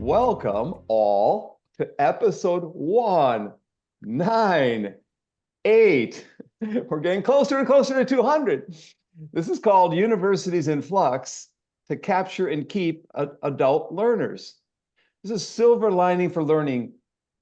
welcome all to episode 198. We're getting closer and closer to 200. This is called Universities in Flux to Capture and Keep Adult Learners. This is Silver Lining for Learning,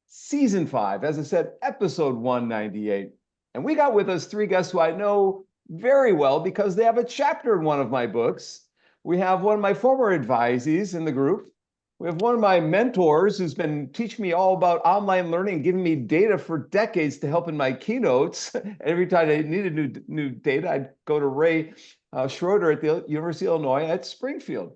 Season 5, as I said, episode 198. And we got with us three guests who I know very well because they have a chapter in one of my books. We have one of my former advisees in the group. We have one of my mentors who's been teaching me all about online learning, giving me data for decades to help in my keynotes. Every time I needed new data, I'd go to Ray Schroeder at the University of Illinois at Springfield.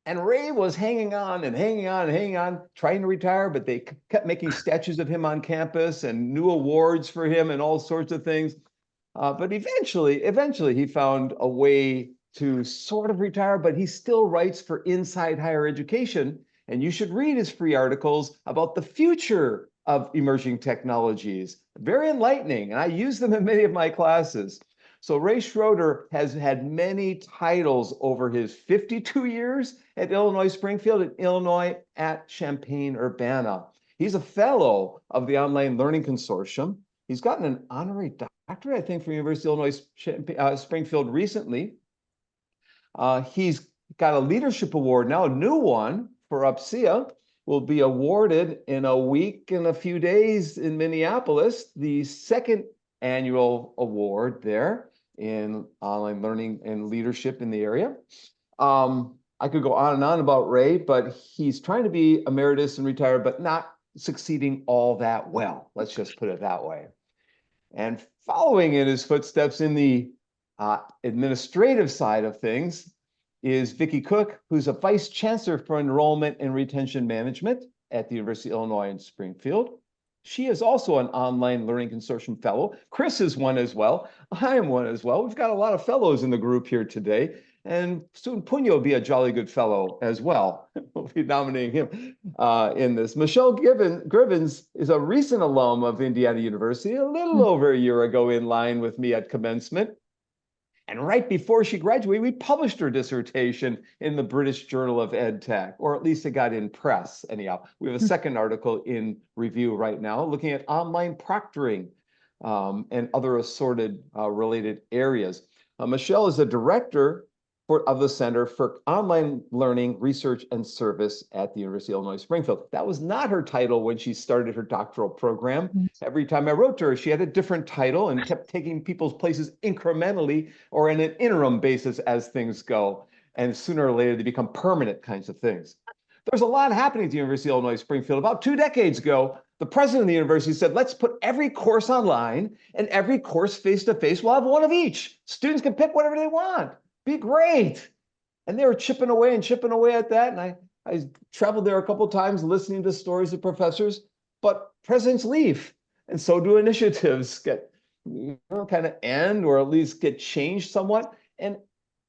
And Ray was hanging on and hanging on and hanging on, trying to retire, but they kept making statues of him on campus and new awards for him and all sorts of things. But eventually he found a way to sort of retire, but he still writes for Inside Higher Education. And you should read his free articles about the future of emerging technologies. Very enlightening, and I use them in many of my classes. So Ray Schroeder has had many titles over his 52 years at Illinois Springfield and Illinois at Champaign-Urbana. He's a fellow of the Online Learning Consortium. He's gotten an honorary doctorate, I think, from University of Illinois Springfield recently. He's got a leadership award now, a new one for UPSEA, will be awarded in a week and a few days in Minneapolis, the second annual award there in online learning and leadership in the area. I could go on and on about Ray, but he's trying to be emeritus and retire, but not succeeding all that well. Let's just put it that way. And following in his footsteps in the administrative side of things is Vickie Cook, who's a vice chancellor for enrollment and retention management at the University of Illinois in Springfield. She is also an Online Learning Consortium fellow. Chris is one as well. I am one as well. We've got a lot of fellows in the group here today. And soon Punyo will be a jolly good fellow as well. We'll be nominating him in this. Michele Gribbins is a recent alum of Indiana University, a little over a year ago in line with me at commencement. And right before she graduated, we published her dissertation in the British Journal of EdTech, or at least it got in press anyhow. We have a second article in review right now looking at online proctoring and other assorted related areas. Michele is a director of the Center for Online Learning, Research, and Service at the University of Illinois Springfield. That was not her title when she started her doctoral program. Every time I wrote to her, she had a different title and kept taking people's places incrementally or in an interim basis as things go. And sooner or later, they become permanent kinds of things. There's a lot happening at the University of Illinois Springfield. About 2 decades ago, the president of the university said, let's put every course online and every course face-to-face. We'll have one of each. Students can pick whatever they want. Be great. And they were chipping away at that. And I traveled there a couple of times listening to stories of professors, but presidents leave. And so do initiatives get kind of end or at least get changed somewhat. And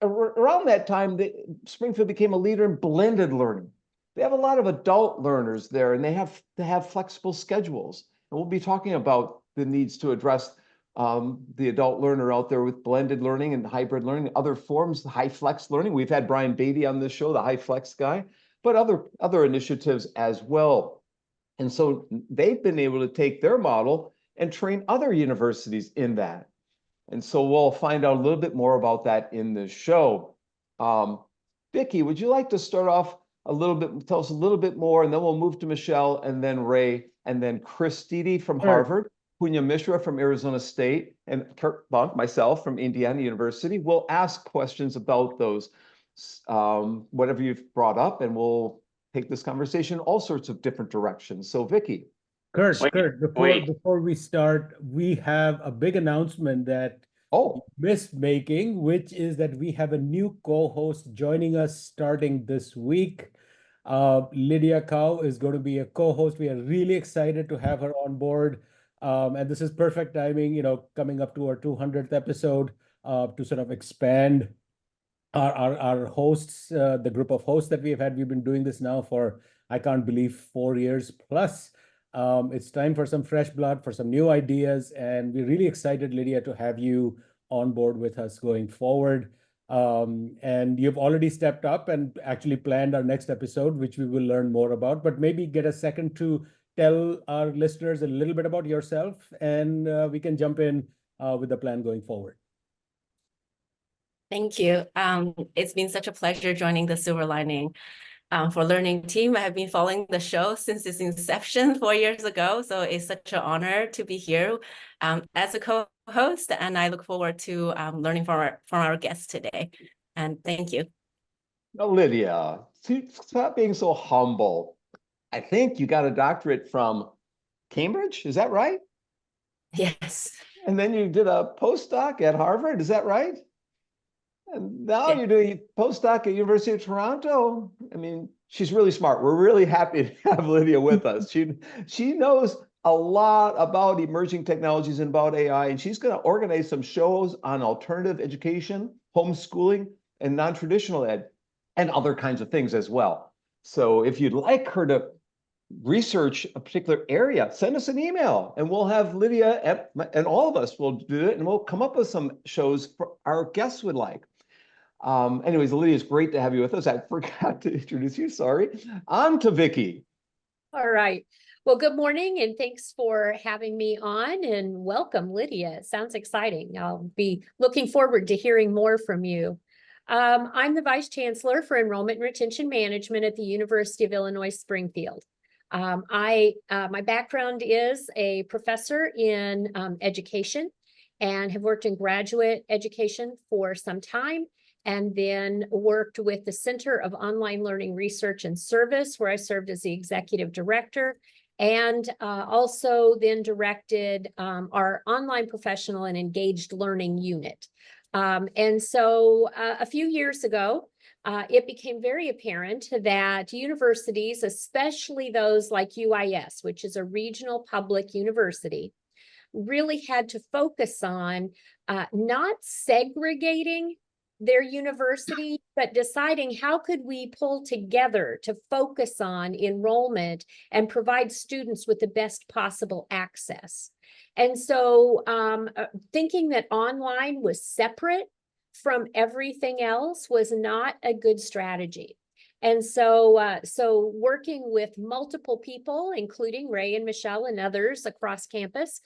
around that time, Springfield became a leader in blended learning. They have a lot of adult learners there, and they have to have flexible schedules. And we'll be talking about the needs to address the adult learner out there with blended learning and hybrid learning, other forms, the high flex learning. We've had Brian Beatty on this show, the high flex guy, but other initiatives as well. And so they've been able to take their model and train other universities in that. And so we'll find out a little bit more about that in this show. Vickie, would you like to start off a little bit, tell us a little bit more, and then we'll move to Michele and then Ray and then Chris Steedy from Harvard. Punya Mishra from Arizona State, and Kurt Bunk, myself from Indiana University. We'll ask questions about those, whatever you've brought up, and we'll take this conversation all sorts of different directions. So Vickie. Kurt, before we start, we have a big announcement that missed making, which is that we have a new co-host joining us starting this week. Lydia Cow is going to be a co-host. We are really excited to have her on board. And this is perfect timing, coming up to our 200th episode to sort of expand our hosts, the group of hosts that we've had. We've been doing this now for, I can't believe, 4 years plus. It's time for some fresh blood, for some new ideas. And we're really excited, Lydia, to have you on board with us going forward. And you've already stepped up and actually planned our next episode, which we will learn more about. But maybe get a second to tell our listeners a little bit about yourself, and we can jump in with the plan going forward. Thank you. It's been such a pleasure joining the Silver Lining for Learning team. I have been following the show since its inception 4 years ago. So it's such an honor to be here as a co-host, and I look forward to learning from our guests today. And thank you. Oh, Lydia, stop being so humble. I think you got a doctorate from Cambridge, is that right? Yes. And then you did a postdoc at Harvard, is that right? And now you're doing a postdoc at University of Toronto. I mean, she's really smart. We're really happy to have Lydia with us. She knows a lot about emerging technologies and about AI, and she's going to organize some shows on alternative education, homeschooling, and non-traditional ed, and other kinds of things as well. So if you'd like her to research a particular area, send us an email and we'll have Lydia and all of us will do it, and we'll come up with some shows for our guests would like. Anyways, Lydia, it's great to have you with us. I forgot to introduce you, sorry. On to Vickie. All right. Well, good morning and thanks for having me on, and welcome, Lydia. It sounds exciting. I'll be looking forward to hearing more from you. I'm the Vice Chancellor for Enrollment and Retention Management at the University of Illinois Springfield. My background is a professor in education and have worked in graduate education for some time, and then worked with the Center of Online Learning Research and Service, where I served as the executive director, and also then directed our online professional and engaged learning unit. And so a few years ago, it became very apparent that universities, especially those like UIS, which is a regional public university, really had to focus on not segregating their university, but deciding how could we pull together to focus on enrollment and provide students with the best possible access. And so thinking that online was separate from everything else was not a good strategy. And so, working with multiple people, including Ray and Michele and others across campus,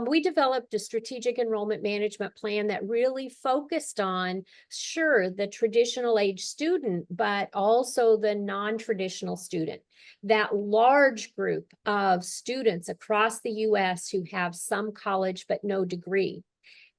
we developed a strategic enrollment management plan that really focused on, sure, the traditional age student, but also the non-traditional student, that large group of students across the US who have some college but no degree.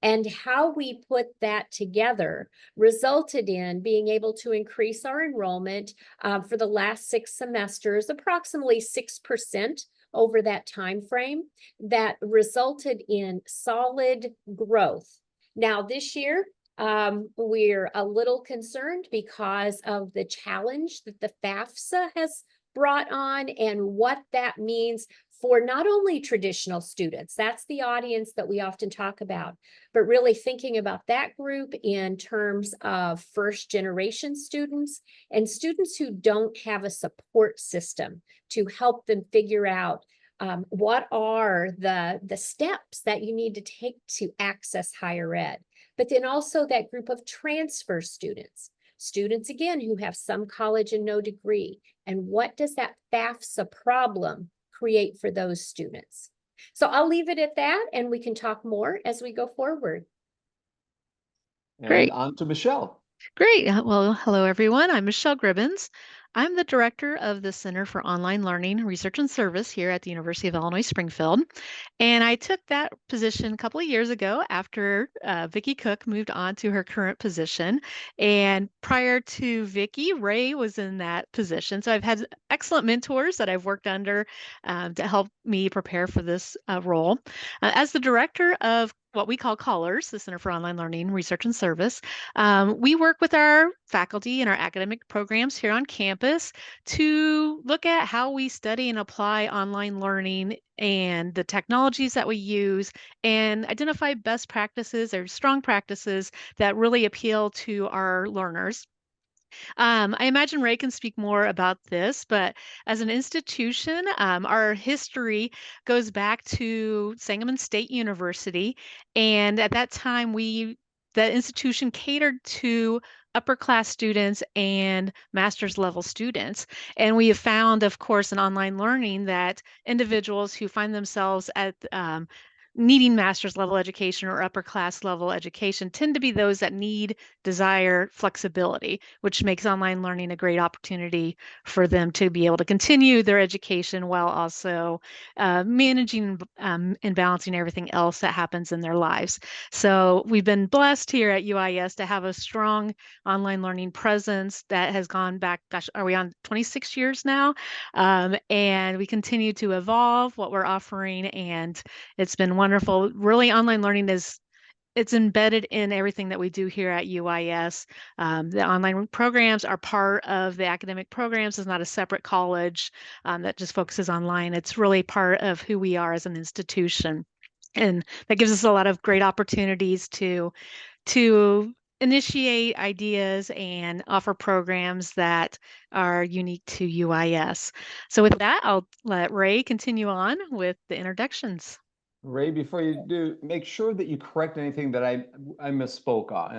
And how we put that together resulted in being able to increase our enrollment for the last 6 semesters, approximately 6% over that time frame, that resulted in solid growth. Now, this year, we're a little concerned because of the challenge that the FAFSA has brought on and what that means for not only traditional students, that's the audience that we often talk about, but really thinking about that group in terms of first generation students and students who don't have a support system to help them figure out what are the steps that you need to take to access higher ed. But then also that group of transfer students again who have some college and no degree, and what does that FAFSA problem create for those students? So I'll leave it at that, and we can talk more as we go forward. Great. And on to Michele. Great. Well, hello, everyone. I'm Michele Gribbins. I'm the director of the Center for Online Learning, Research and Service here at the University of Illinois Springfield. And I took that position a couple of years ago after Vickie Cook moved on to her current position. And prior to Vickie, Ray was in that position. So I've had excellent mentors that I've worked under to help me prepare for this role. As the director of what we call CALLERS, the Center for Online Learning, Research and Service, we work with our faculty and our academic programs here on campus to look at how we study and apply online learning and the technologies that we use, and identify best practices or strong practices that really appeal to our learners. I imagine Ray can speak more about this, but as an institution, our history goes back to Sangamon State University. And at that time, we the institution catered to upper class students and master's level students. And we have found, of course, in online learning that individuals who find themselves at needing master's level education or upper class level education tend to be those that need, desire flexibility, which makes online learning a great opportunity for them to be able to continue their education while also managing and balancing everything else that happens in their lives. So we've been blessed here at UIS to have a strong online learning presence that has gone back, gosh, are we on 26 years now? And we continue to evolve what we're offering, and it's been wonderful. Really, online learning it's embedded in everything that we do here at UIS. The online programs are part of the academic programs. It's not a separate college that just focuses online. It's really part of who we are as an institution. And that gives us a lot of great opportunities to initiate ideas and offer programs that are unique to UIS. So with that, I'll let Ray continue on with the introductions. Ray, before you do, make sure that you correct anything that I misspoke on.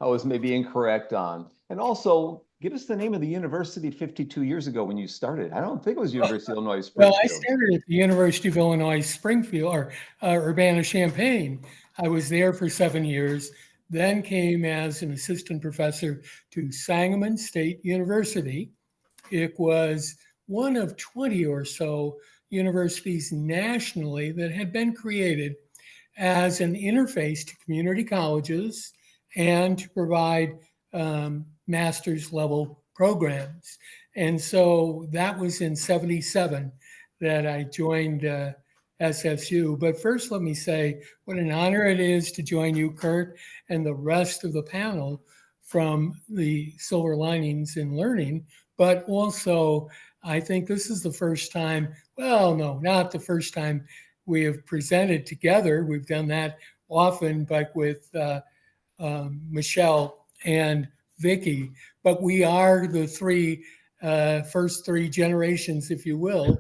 I was maybe incorrect on. And also, give us the name of the university 52 years ago when you started. I don't think it was University of Illinois Springfield. Well, I started at the University of Illinois Springfield, or Urbana-Champaign. I was there for 7 years, then came as an assistant professor to Sangamon State University. It was one of 20 or so universities nationally that had been created as an interface to community colleges and to provide master's level programs. And so that was in 77 that I joined SSU. But first, let me say what an honor it is to join you, Kurt, and the rest of the panel from the Silver Linings in Learning. But also, I think this is the first time, well, no, not the first time we have presented together. We've done that often, but with Michele and Vickie. But we are the first three generations, if you will,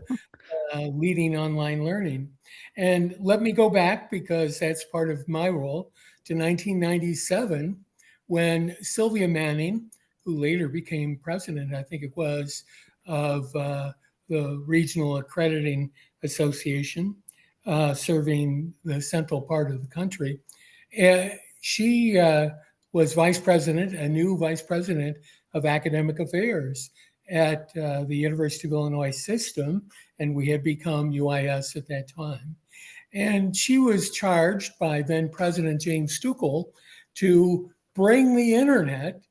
leading online learning. And let me go back, because that's part of my role, to 1997, when Sylvia Manning, who later became president, I think it was, of the Regional Accrediting Association, serving the central part of the country. She was vice president, a new vice president of academic affairs at the University of Illinois system, and we had become UIS at that time. And she was charged by then President James Stuckel to bring the internet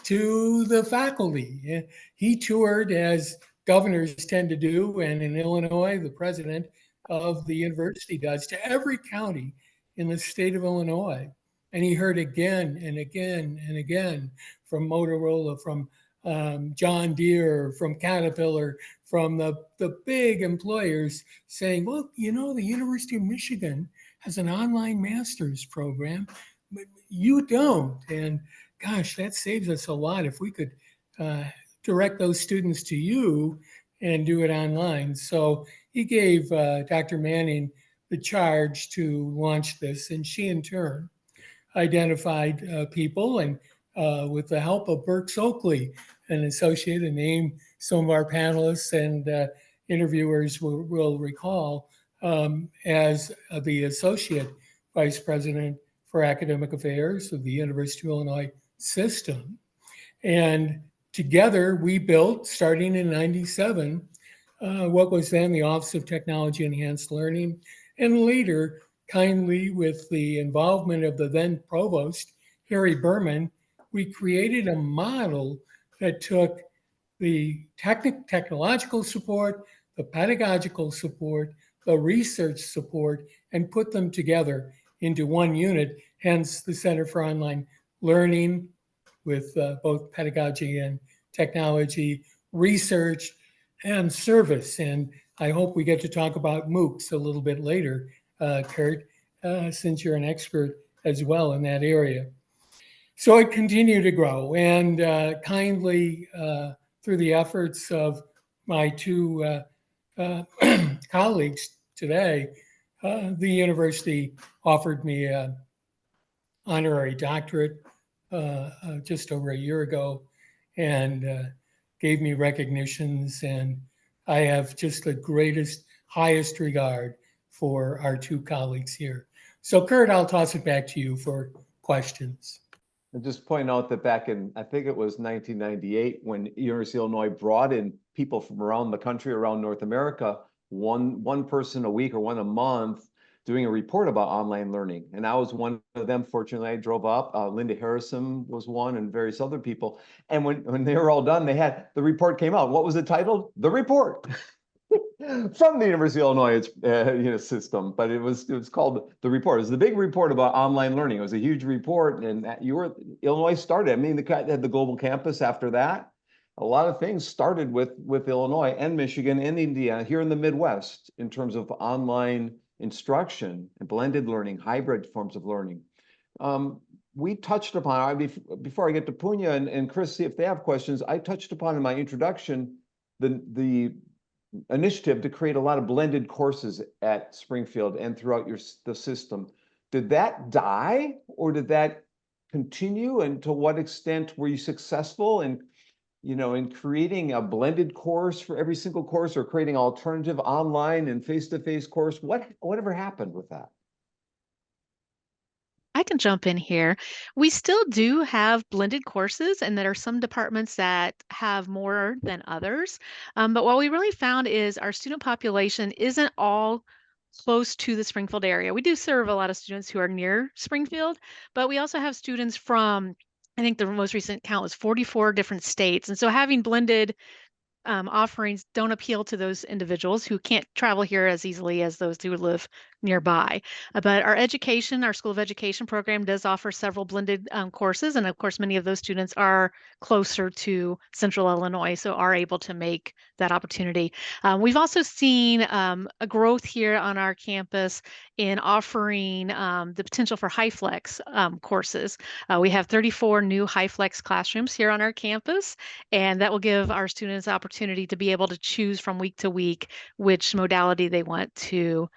to the faculty. He toured, as governors tend to do, and in Illinois, the president of the university does, to every county in the state of Illinois. And he heard again and again and again from Motorola, from John Deere, from Caterpillar, from the big employers saying, well, you know, the University of Michigan has an online master's program, but you don't. And gosh, that saves us a lot if we could direct those students to you and do it online. So he gave Dr. Manning the charge to launch this, and she in turn identified people, and with the help of Burks Oakley, an associate, a name some of our panelists and interviewers will recall, as the associate vice president for academic affairs of the University of Illinois system. And together we built, starting in 97, what was then the Office of Technology Enhanced Learning, and later, kindly with the involvement of the then provost, Harry Berman, we created a model that took the technological support, the pedagogical support, the research support, and put them together into one unit, hence the Center for Online Learning, with both pedagogy and technology, research, and service. And I hope we get to talk about MOOCs a little bit later, Kurt, since you're an expert as well in that area. So it continued to grow, and kindly, through the efforts of my two colleagues today, the university offered me a honorary doctorate just over a year ago, and gave me recognitions. And I have just the greatest, highest regard for our two colleagues here. So Kurt, I'll toss it back to you for questions. And just point out that back in, I think it was 1998, when University of Illinois brought in people from around the country, around North America, one person a week or one a month, doing a report about online learning. And I was one of them. Fortunately, I drove up. Linda Harrison was one, and various other people. And when they were all done, the report came out. What was it titled? The Report. From the University of Illinois system, but it was called The Report. It was the big report about online learning. It was a huge report, and Illinois started. I mean, they had the global campus after that. A lot of things started with Illinois and Michigan and Indiana here in the Midwest in terms of online instruction and blended learning, hybrid forms of learning. We touched upon, before I get to Punya and Chris, see if they have questions, I touched upon in my introduction the initiative to create a lot of blended courses at Springfield and throughout the system. Did that die, or did that continue? And to what extent were you successful in creating a blended course for every single course, or creating alternative online and face-to-face course? Whatever happened with that? I can jump in here. We still do have blended courses, and there are some departments that have more than others. But what we really found is our student population isn't all close to the Springfield area. We do serve a lot of students who are near Springfield, but we also have students from, I think the most recent count was 44 different states. And so having blended offerings don't appeal to those individuals who can't travel here as easily as those who live nearby. But our School of Education program does offer several blended courses. And of course, many of those students are closer to Central Illinois, so are able to make that opportunity. We've also seen a growth here on our campus in offering the potential for HyFlex courses. We have 34 new HyFlex classrooms here on our campus, and that will give our students the opportunity to be able to choose from week to week which modality they want to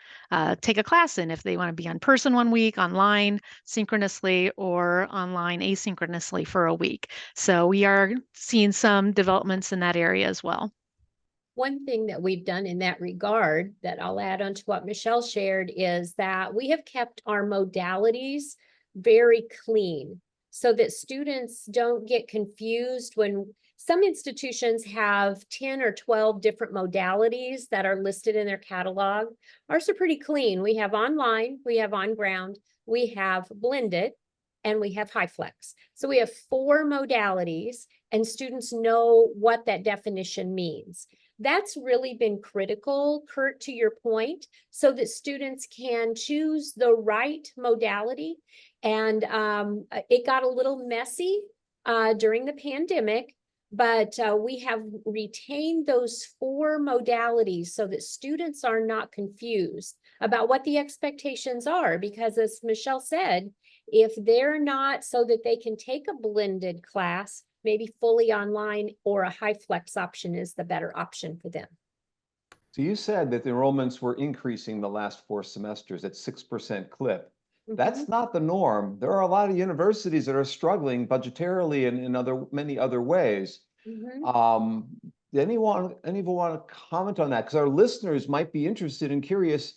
take a class in, if they want to be in person one week, online synchronously, or online asynchronously for a week. So we are seeing some developments in that area as well. One thing that we've done in that regard that I'll add on to what Michele shared is that we have kept our modalities very clean so that students don't get confused when some institutions have 10 or 12 different modalities that are listed in their catalog. Ours are pretty clean. We have online, we have on ground, we have blended, and we have HyFlex. So we have 4 modalities, and students know what that definition means. That's really been critical, Kurt, to your point, so that students can choose the right modality. And it got a little messy during the pandemic, but we have retained those 4 modalities so that students are not confused about what the expectations are. Because as Michele said, if they're not, so that they can take a blended class, maybe fully online, or a HyFlex option is the better option for them. So you said that the enrollments were increasing the last 4 semesters at 6% clip. That's not the norm. There are a lot of universities that are struggling budgetarily and in many other ways. Anyone want to comment on that? Because our listeners might be interested and curious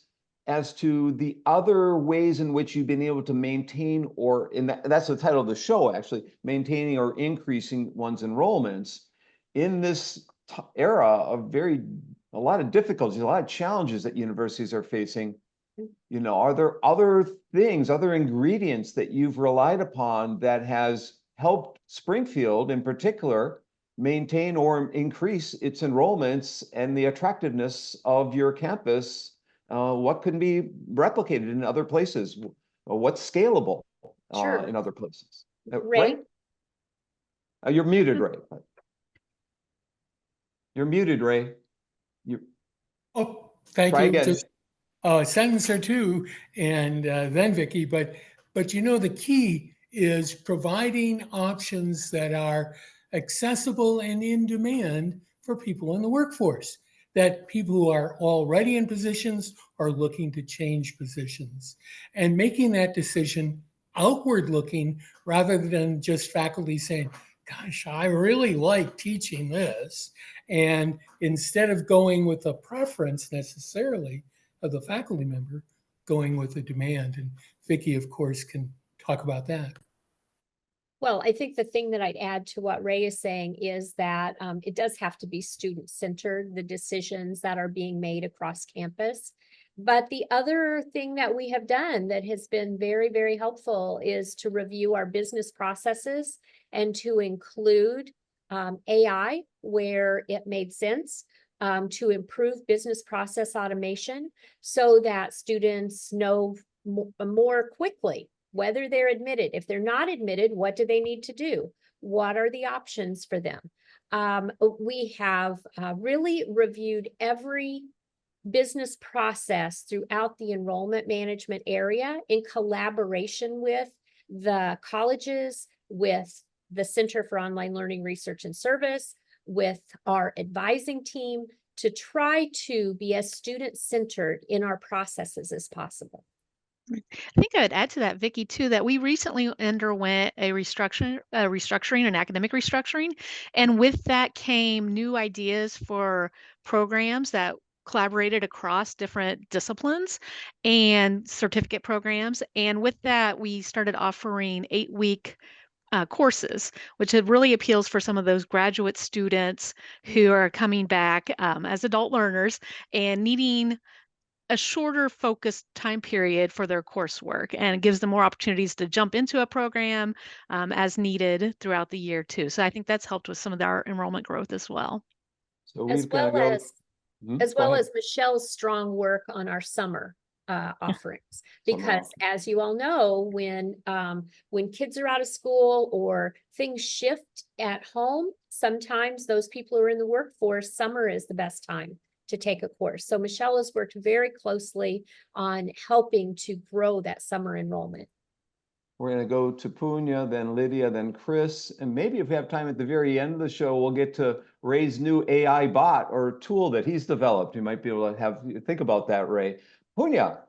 as to the other ways in which you've been able to maintain, or that's the title of the show, actually, maintaining or increasing one's enrollments in this era of a lot of difficulties, a lot of challenges that universities are facing. Are there other things, other ingredients that you've relied upon that has helped Springfield in particular maintain or increase its enrollments and the attractiveness of your campus? What can be replicated in other places? What's scalable in other places? Ray? You're muted, Ray. You're muted, Ray. Thank you. Again. Just a sentence or two, and then Vickie. But the key is providing options that are accessible and in demand for people in the workforce, that people who are already in positions are looking to change positions, and making that decision outward looking rather than just faculty saying, gosh, I really like teaching this. And instead of going with a preference necessarily of the faculty member, going with a demand. And Vickie, of course, can talk about that. Well, I think the thing that I'd add to what Ray is saying is that it does have to be student-centered, the decisions that are being made across campus. But the other thing that we have done that has been very, very helpful is to review our business processes and to include AI where it made sense, to improve business process automation so that students know more quickly whether they're admitted. If they're not admitted, what do they need to do? What are the options for them? We have really reviewed every business process throughout the enrollment management area in collaboration with the colleges, with the Center for Online Learning Research and Service, with our advising team to try to be as student-centered in our processes as possible. I think I would add to that, Vickie, too, that we recently underwent a restructuring, an academic restructuring, and with that came new ideas for programs that collaborated across different disciplines and certificate programs. And with that, we started offering 8-week courses, which really appeals for some of those graduate students who are coming back as adult learners and needing a shorter focused time period for their coursework, and it gives them more opportunities to jump into a program as needed throughout the year too. So I think that's helped with some of our enrollment growth as well. So as we've well got to as, as well as Michelle's strong work on our summer offerings, because as you all know, when kids are out of school or things shift at home, sometimes those people who are in the workforce, summer is the best time to take a course. So Michele has worked very closely on helping to grow that summer enrollment. We're going to go to Punya, then Lydia, then Chris. And maybe if we have time at the very end of the show, we'll get to Ray's new AI bot or tool that he's developed. You might be able to think about that, Ray. Punya.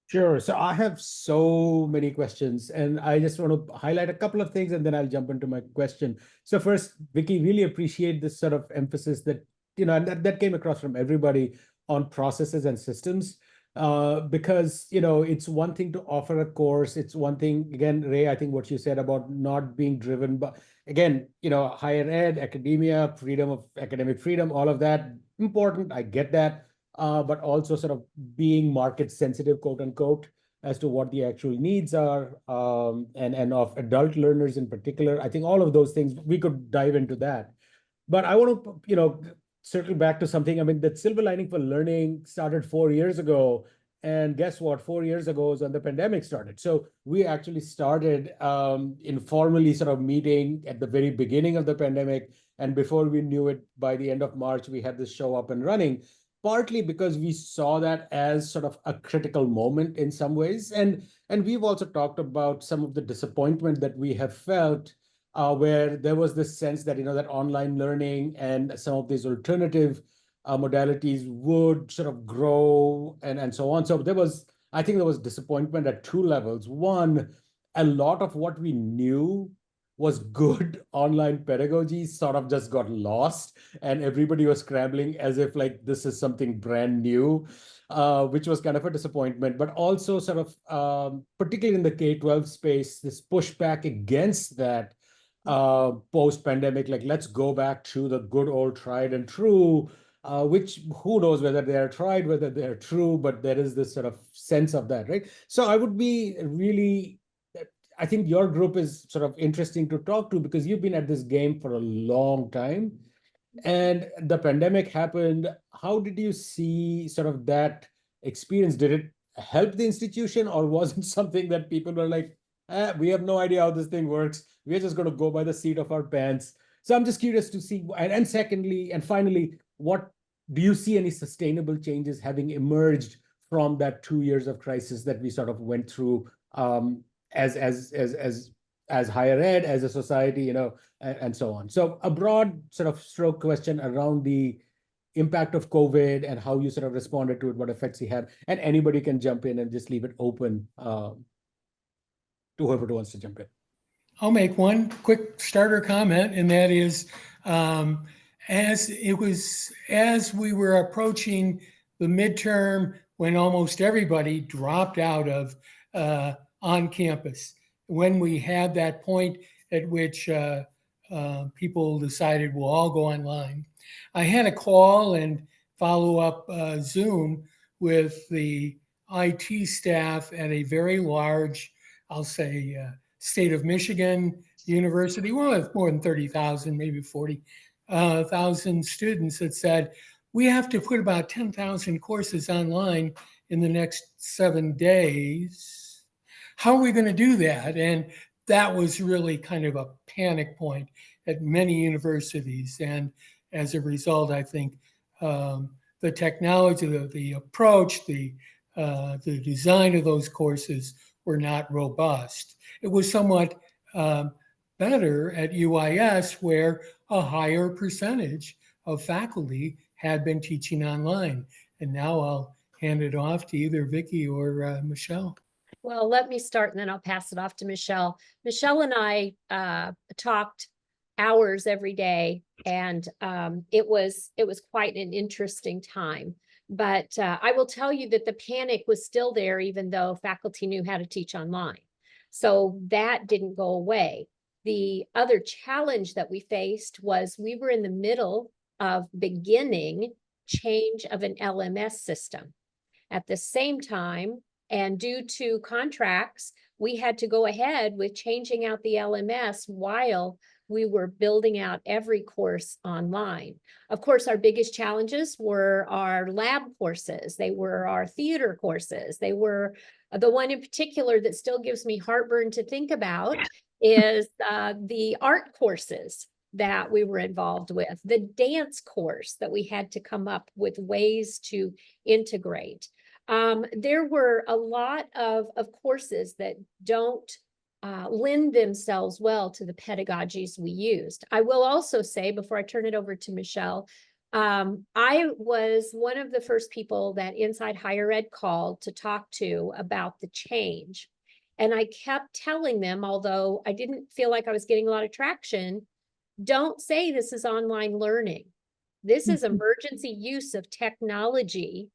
Sure. So I have so many questions, and I just want to highlight a couple of things, and then I'll jump into my question. So first, Vickie, really appreciate this sort of emphasis that, and that came across from everybody on processes and systems. Because, it's one thing to offer a course. It's one thing, again, Ray, I think what you said about not being driven by, again, higher ed, academia, freedom of academic freedom, all of that, important. I get that. But also sort of being market sensitive, quote unquote, as to what the actual needs are, and of adult learners in particular. I think all of those things, we could dive into that. But I want to, circle back to something. I mean, that silver lining for learning started 4 years ago. And guess what? 4 years ago is when the pandemic started. So we actually started informally sort of meeting at the very beginning of the pandemic. And before we knew it, by the end of March, we had this show up and running, partly because we saw that as sort of a critical moment in some ways. And we've also talked about some of the disappointment that we have felt where there was this sense that, that online learning and some of these alternative modalities would sort of grow and so on. So I think there was disappointment at 2 levels. One, a lot of what we knew was good online pedagogy sort of just got lost, and everybody was scrambling as if like this is something brand new, which was kind of a disappointment. But also sort of, particularly in the K-12 space, this pushback against that post-pandemic, like let's go back to the good old tried and true, which who knows whether they are tried, whether they are true, but there is this sort of sense of that, right? So I would be really, I think your group is sort of interesting to talk to because you've been at this game for a long time, and the pandemic happened. How did you see sort of that experience? Did it help the institution, or was it something that people were like, we have no idea how this thing works. We're just going to go by the seat of our pants. So I'm just curious to see, and secondly, and finally, what do you see any sustainable changes having emerged from that 2 years of crisis that we sort of went through as higher ed, as a society, and so on. So a broad sort of stroke question around the impact of COVID and how you sort of responded to it, what effects you had, and anybody can jump in and just leave it open. to whoever wants to jump in. I'll make one quick starter comment, and that is, as we were approaching the midterm, when almost everybody dropped out of on campus, when we had that point at which people decided we'll all go online, I had a call and follow up Zoom with the IT staff at a very large, I'll say, state of Michigan university, well, with more than 30,000, maybe 40,000 students, that said, we have to put about 10,000 courses online in the next 7 days. How are we going to do that? And that was really kind of a panic point at many universities. And as a result, I think the technology, the approach, the design of those courses were not robust. It was somewhat better at UIS, where a higher percentage of faculty had been teaching online. And now I'll hand it off to either Vickie or Michele. Well, let me start and then I'll pass it off to Michele. Michele and I talked hours every day, and it was quite an interesting time. But I will tell you that the panic was still there, even though faculty knew how to teach online. So that didn't go away. The other challenge that we faced was we were in the middle of beginning change of an LMS system. At the same time, and due to contracts, we had to go ahead with changing out the LMS while we were building out every course online. Of course, our biggest challenges were our lab courses. They were our theater courses. They were the one in particular that still gives me heartburn to think about is the art courses that we were involved with, the dance course that we had to come up with ways to integrate. There were a lot of courses that don't lend themselves well to the pedagogies we used. I will also say, before I turn it over to Michele, I was one of the first people that Inside Higher Ed called to talk to about the change. And I kept telling them, although I didn't feel like I was getting a lot of traction, don't say this is online learning. This is emergency use of technology.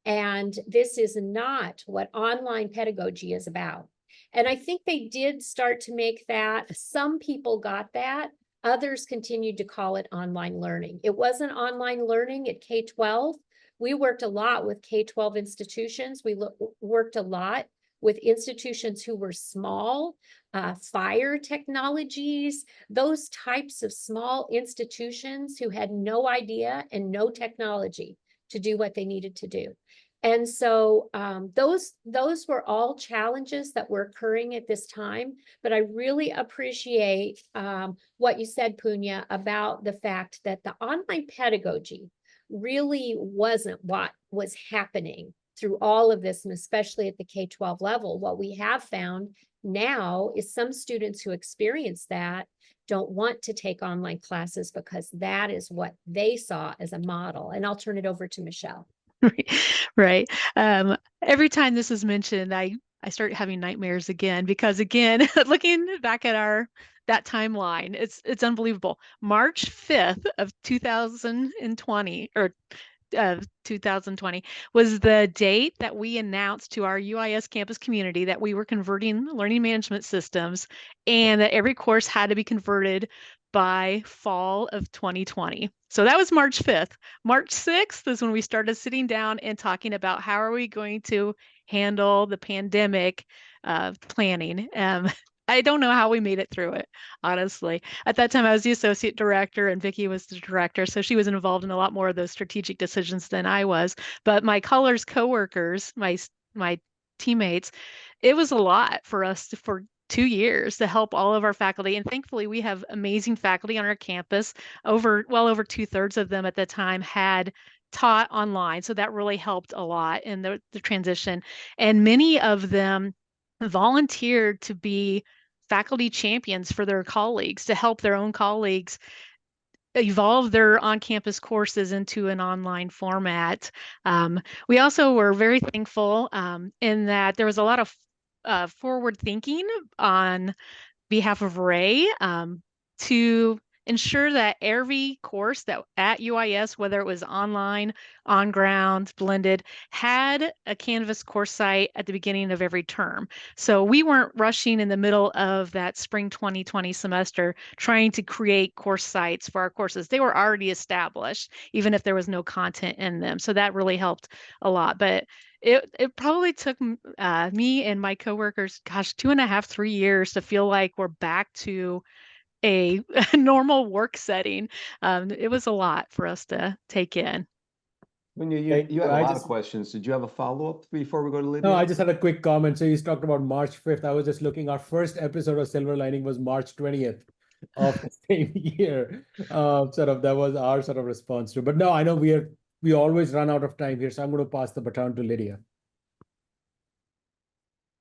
And this is not what online pedagogy is about. And I think they did start to make that. Some people got that. Others continued to call it online learning. It wasn't online learning at K-12. We worked a lot with K-12 institutions. We worked a lot with institutions who were small, fire technologies, those types of small institutions who had no idea and no technology to do what they needed to do. And so those were all challenges that were occurring at this time. But I really appreciate what you said, Punya, about the fact that the online pedagogy really wasn't what was happening through all of this, and especially at the K-12 level. What we have found now is some students who experience that don't want to take online classes because that is what they saw as a model. And I'll turn it over to Michele. Right. Every time this is mentioned, I start having nightmares again, because again, looking back at that timeline, it's unbelievable. March 5th of 2020 or 2020 was the date that we announced to our UIS campus community that we were converting learning management systems and that every course had to be converted by fall of 2020. So that was March 5th. March 6th is when we started sitting down and talking about how are we going to handle the pandemic planning. I don't know how we made it through it, honestly. At that time, I was the associate director and Vickie was the director, so she was involved in a lot more of those strategic decisions than I was. But my colors coworkers, my teammates, it was a lot for us for 2 years to help all of our faculty. And thankfully, we have amazing faculty on our campus. Well over 2/3 of them at the time had taught online. So that really helped a lot in the transition. And many of them volunteered to be faculty champions for their colleagues, to help their own colleagues evolve their on-campus courses into an online format. We also were very thankful in that there was a lot of forward thinking on behalf of Ray to ensure that every course that at UIS, whether it was online, on ground, blended, had a Canvas course site at the beginning of every term. So we weren't rushing in the middle of that spring 2020 semester trying to create course sites for our courses. They were already established, even if there was no content in them. So that really helped a lot. But it probably took me and my coworkers, gosh, 2.5, 3 years to feel like we're back to a normal work setting. It was a lot for us to take in. When you had a lot of questions. Did you have a follow-up before we go to Lydia? No, I just had a quick comment. So you talked about March 5th. I was just looking, our first episode of Silver Lining was March 20th of the same year. That was our sort of response to. But no, I know we always run out of time here, so I'm going to pass the baton to Lydia.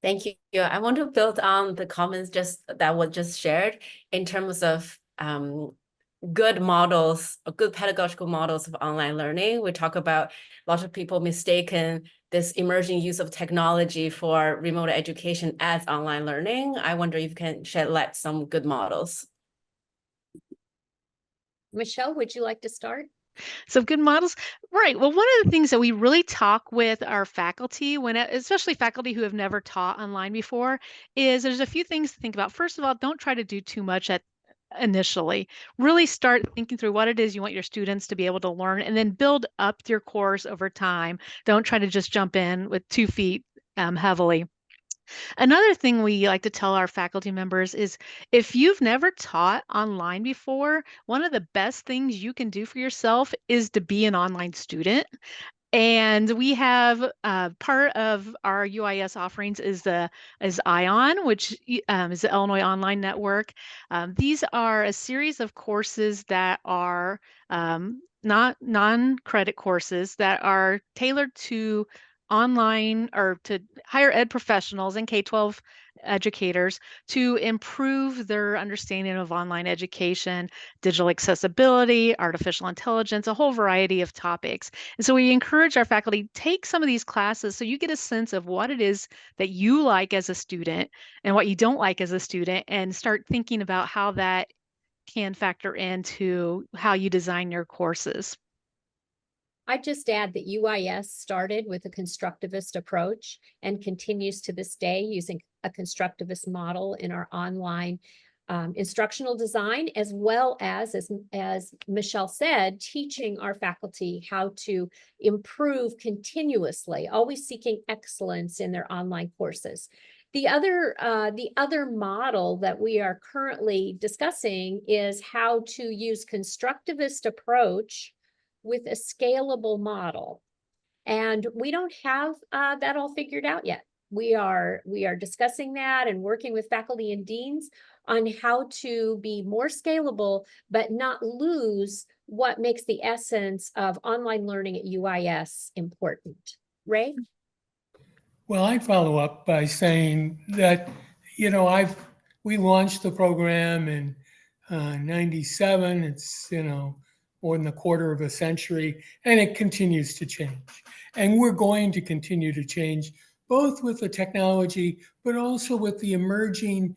Thank you. I want to build on the comments that was just shared in terms of good models, or good pedagogical models of online learning. We talk about a lot of people mistaken this emerging use of technology for remote education as online learning. I wonder if you can shed light on some good models. Michele, would you like to start? So good models, right? Well, one of the things that we really talk with our faculty, especially faculty who have never taught online before, is there's a few things to think about. First of all, don't try to do too much initially. Really start thinking through what it is you want your students to be able to learn, and then build up your course over time. Don't try to just jump in with 2 feet heavily. Another thing we like to tell our faculty members is if you've never taught online before, one of the best things you can do for yourself is to be an online student. And we have part of our UIS offerings is ION, which is the Illinois Online Network. These are a series of courses that are not non-credit courses that are tailored to online or to higher ed professionals and K-12 educators to improve their understanding of online education, digital accessibility, artificial intelligence, a whole variety of topics. And so we encourage our faculty, take some of these classes so you get a sense of what it is that you like as a student and what you don't like as a student, and start thinking about how that can factor into how you design your courses. I'd just add that UIS started with a constructivist approach and continues to this day using a constructivist model in our online instructional design, as well as Michele said, teaching our faculty how to improve continuously, always seeking excellence in their online courses. The other model that we are currently discussing is how to use constructivist approach with a scalable model. And we don't have that all figured out yet. We are discussing that and working with faculty and deans on how to be more scalable, but not lose what makes the essence of online learning at UIS important. Ray? Well, I'd follow up by saying that, we launched the program in 97. It's, more than a quarter of a century, and it continues to change. And we're going to continue to change, both with the technology, but also with the emerging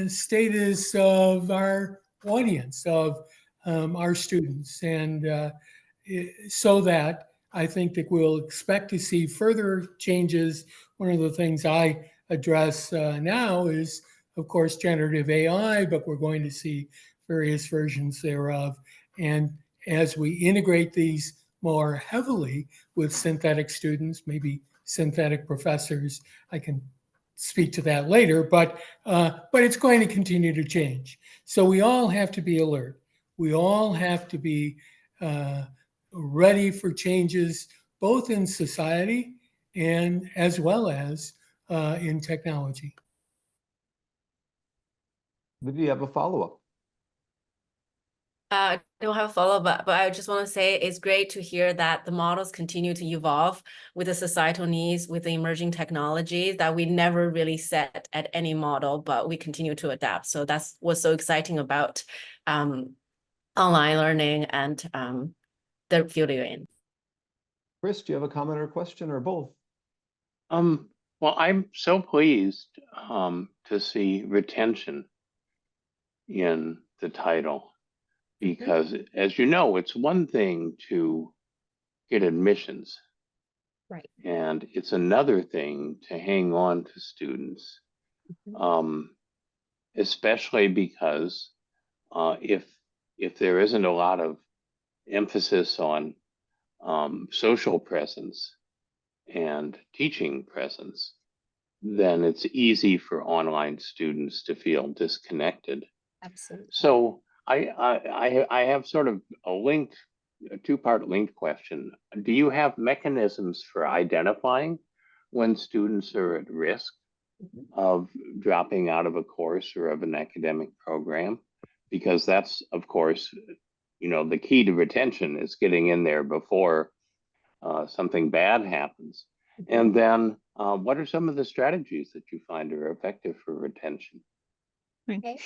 status of our audience, of our students. And so that I think that we'll expect to see further changes. One of the things I address now is, of course, generative AI, but we're going to see various versions thereof. And as we integrate these more heavily with synthetic students, maybe synthetic professors, I can speak to that later, but it's going to continue to change. So we all have to be alert. We all have to be ready for changes, both in society and as well as in technology. Do you have a follow-up? I don't have a follow-up, but I just want to say it's great to hear that the models continue to evolve with the societal needs, with the emerging technology, that we never really set at any model, but we continue to adapt. So that's what's so exciting about online learning and the field you're in. Chris, do you have a comment or a question, or both? Well, I'm so pleased to see retention in the title because, as you know, it's one thing to get admissions. Right. And it's another thing to hang on to students, especially because if there isn't a lot of emphasis on social presence and teaching presence, then it's easy for online students to feel disconnected. Absolutely. So I have sort of a two-part linked question. Do you have mechanisms for identifying when students are at risk of dropping out of a course or of an academic program? Because that's, of course, the key to retention is getting in there before something bad happens. And then what are some of the strategies that you find are effective for retention? Okay.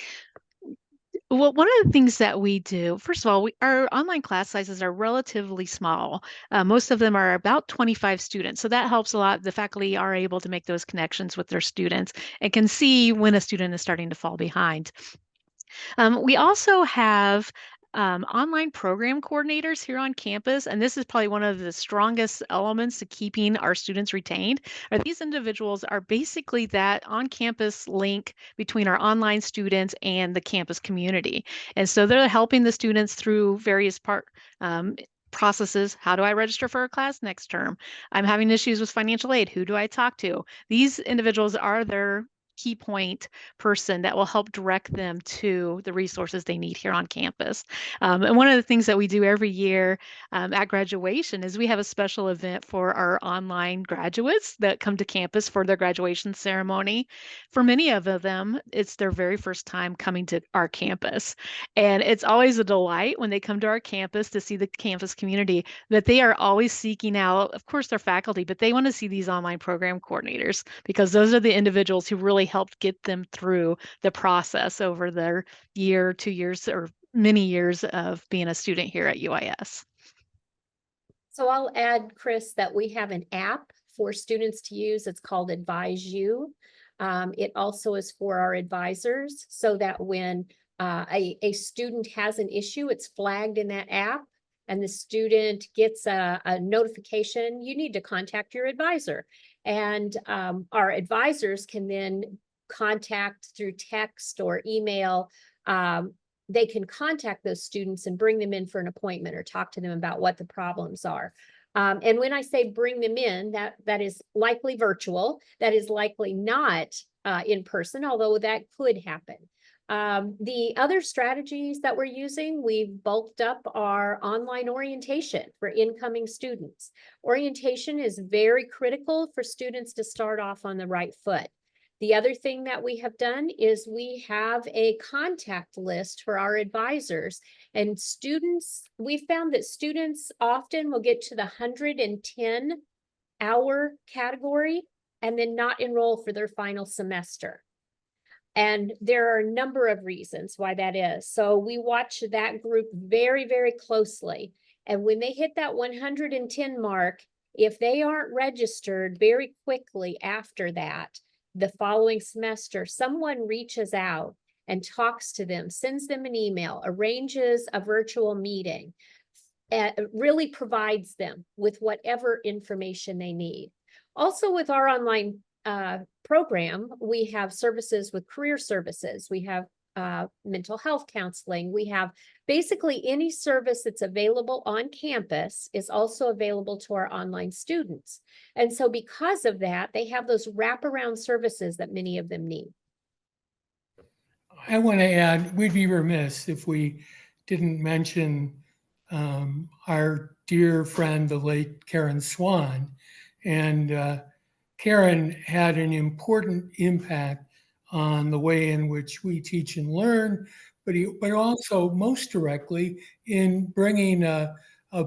Well, one of the things that we do, first of all, our online class sizes are relatively small. Most of them are about 25 students. So that helps a lot. The faculty are able to make those connections with their students and can see when a student is starting to fall behind. We also have online program coordinators here on campus, and this is probably one of the strongest elements to keeping our students retained. These individuals are basically that on-campus link between our online students and the campus community. And so they're helping the students through various processes. How do I register for a class next term? I'm having issues with financial aid. Who do I talk to? These individuals are their key point person that will help direct them to the resources they need here on campus. And one of the things that we do every year at graduation is we have a special event for our online graduates that come to campus for their graduation ceremony. For many of them, it's their very first time coming to our campus. And it's always a delight when they come to our campus to see the campus community that they are always seeking out, of course, their faculty, but they want to see these online program coordinators because those are the individuals who really helped get them through the process over their year, 2 years, or many years of being a student here at UIS. So I'll add, Chris, that we have an app for students to use. It's called Advise You. It also is for our advisors so that when a student has an issue, it's flagged in that app and the student gets a notification, you need to contact your advisor. And our advisors can then contact through text or email. They can contact those students and bring them in for an appointment or talk to them about what the problems are. And when I say bring them in, that is likely virtual. That is likely not in person, although that could happen. The other strategies that we're using, we've bulked up our online orientation for incoming students. Orientation is very critical for students to start off on the right foot. The other thing that we have done is we have a contact list for our advisors, and students, we found that students often will get to the 110-hour category and then not enroll for their final semester. And there are a number of reasons why that is. So we watch that group very, very closely. And when they hit that 110 mark, if they aren't registered very quickly after that, the following semester, someone reaches out and talks to them, sends them an email, arranges a virtual meeting, really provides them with whatever information they need. Also with our online program, we have services with career services. We have mental health counseling. We have basically any service that's available on campus is also available to our online students. And so because of that, they have those wraparound services that many of them need. I want to add, we'd be remiss if we didn't mention our dear friend, the late Karen Swan. And Karen had an important impact on the way in which we teach and learn, but also most directly in bringing a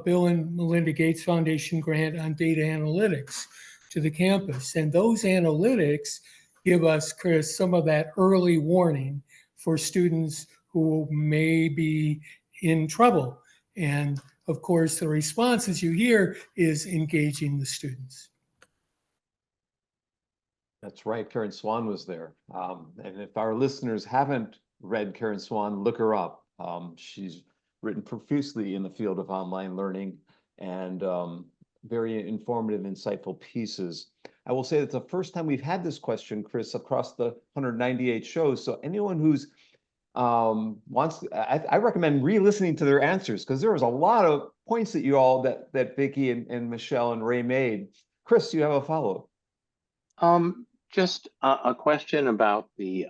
Bill and Melinda Gates Foundation grant on data analytics to the campus. And those analytics give us, Chris, some of that early warning for students who may be in trouble. And of course, the response, as you hear, is engaging the students. That's right. Karen Swan was there. And if our listeners haven't read Karen Swan, look her up. She's written profusely in the field of online learning and very informative, insightful pieces. I will say that's the first time we've had this question, Chris, across the 198 shows. So anyone who's I recommend re-listening to their answers because there was a lot of points that you all that Vickie and Michele and Ray made. Chris, you have a follow-up? Just a question about the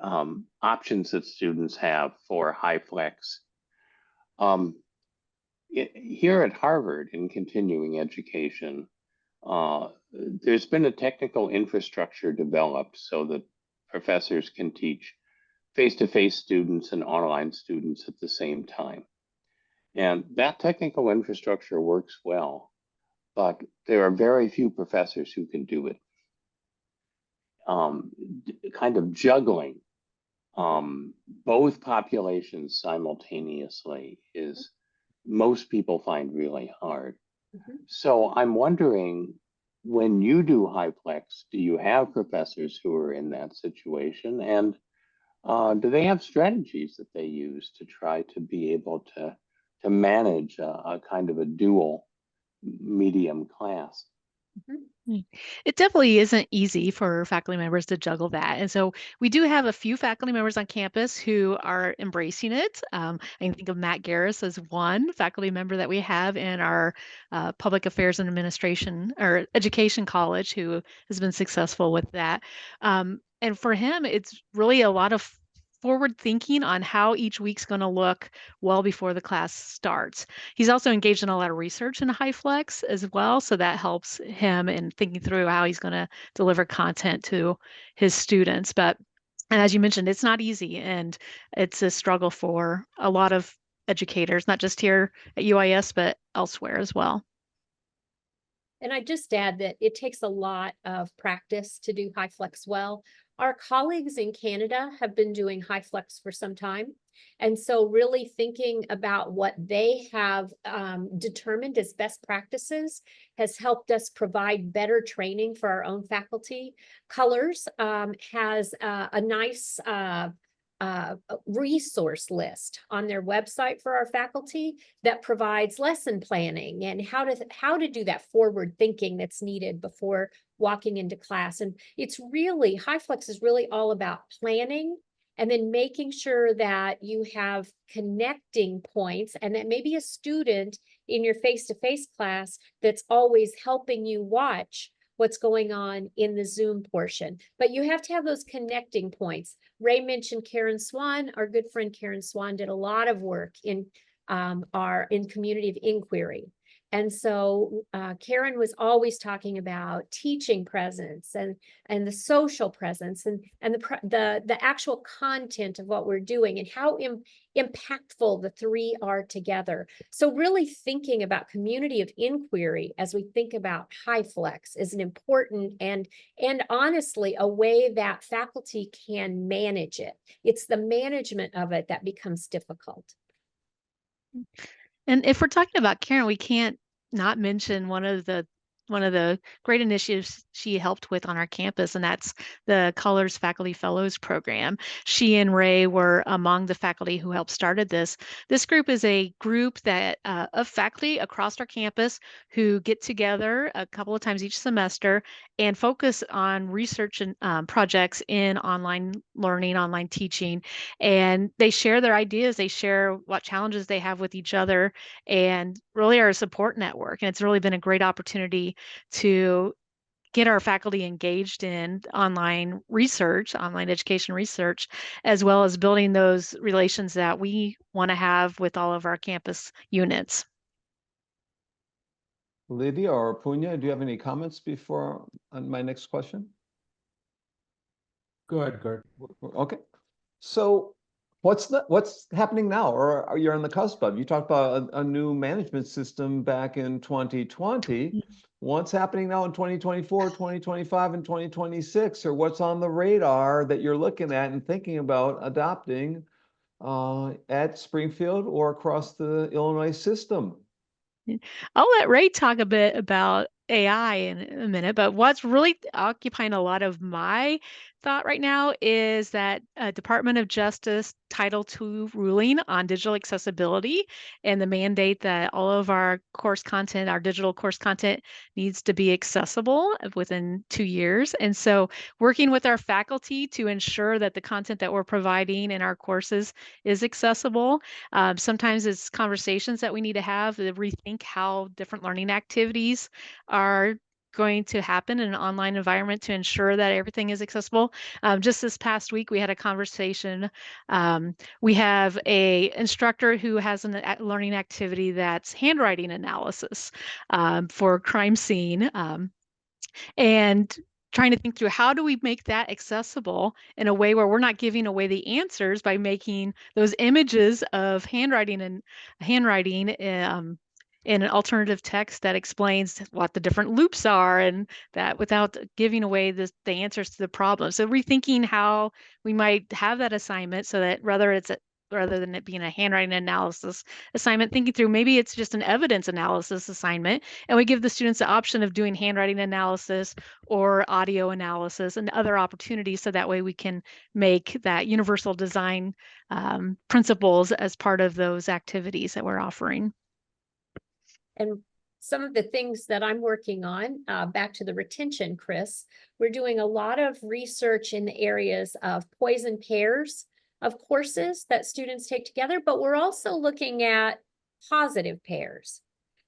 options that students have for HyFlex. Here at Harvard in continuing education, there's been a technical infrastructure developed so that professors can teach face-to-face students and online students at the same time. And that technical infrastructure works well, but there are very few professors who can do it. Kind of juggling both populations simultaneously is most people find really hard. So I'm wondering, when you do HyFlex, do you have professors who are in that situation? And do they have strategies that they use to try to be able to manage a kind of a dual medium class? It definitely isn't easy for faculty members to juggle that. And so we do have a few faculty members on campus who are embracing it. I can think of Matt Garris as one faculty member that we have in our Public Affairs and Administration or Education College who has been successful with that. And for him, it's really a lot of forward thinking on how each week's going to look well before the class starts. He's also engaged in a lot of research in HyFlex as well, so that helps him in thinking through how he's going to deliver content to his students. But and as you mentioned, it's not easy, and it's a struggle for a lot of educators, not just here at UIS, but elsewhere as well. And I just add that it takes a lot of practice to do HyFlex well. Our colleagues in Canada have been doing HyFlex for some time. And so really thinking about what they have determined as best practices has helped us provide better training for our own faculty. Colors has a nice resource list on their website for our faculty that provides lesson planning and how to do that forward thinking that's needed before walking into class. And it's really, HyFlex is really all about planning and then making sure that you have connecting points and that maybe a student in your face-to-face class that's always helping you watch what's going on in the Zoom portion. But you have to have those connecting points. Ray mentioned Karen Swan. Our good friend Karen Swan did a lot of work in community of inquiry. And so Karen was always talking about teaching presence and the social presence and the actual content of what we're doing and how impactful the three are together. So really thinking about community of inquiry as we think about HyFlex is an important and honestly a way that faculty can manage it. It's the management of it that becomes difficult. And if we're talking about Karen, we can't not mention one of the great initiatives she helped with on our campus, and that's the Colors Faculty Fellows Program. She and Ray were among the faculty who helped started this. This group is a group that of faculty across our campus who get together a couple of times each semester and focus on research and projects in online learning, online teaching. And they share their ideas, they share what challenges they have with each other, and really are a support network. And it's really been a great opportunity to get our faculty engaged in online research, online education research, as well as building those relations that we want to have with all of our campus units. Lydia or Punya, do you have any comments before on my next question? Go ahead, Kurt. Okay. So what's happening now, or are you on the cusp of? You talked about a new management system back in 2020. What's happening now in 2024, 2025, and 2026, or what's on the radar that you're looking at and thinking about adopting at Springfield or across the Illinois system? I'll let Ray talk a bit about AI in a minute, but what's really occupying a lot of my thought right now is that Department of Justice Title II ruling on digital accessibility and the mandate that all of our course content, our digital course content, needs to be accessible within 2 years. And so working with our faculty to ensure that the content that we're providing in our courses is accessible. Sometimes it's conversations that we need to have to rethink how different learning activities are going to happen in an online environment to ensure that everything is accessible. Just this past week, we had a conversation. We have a instructor who has a learning activity that's handwriting analysis for crime scene. And trying to think through how do we make that accessible in a way where we're not giving away the answers by making those images of handwriting in an alternative text that explains what the different loops are and that without giving away the answers to the problem. So rethinking how we might have that assignment so that rather than it being a handwriting analysis assignment, thinking through maybe it's just an evidence analysis assignment, and we give the students the option of doing handwriting analysis or audio analysis and other opportunities so that way we can make that universal design principles as part of those activities that we're offering. And some of the things that I'm working on, back to the retention, Chris, we're doing a lot of research in the areas of poison pairs of courses that students take together, but we're also looking at positive pairs.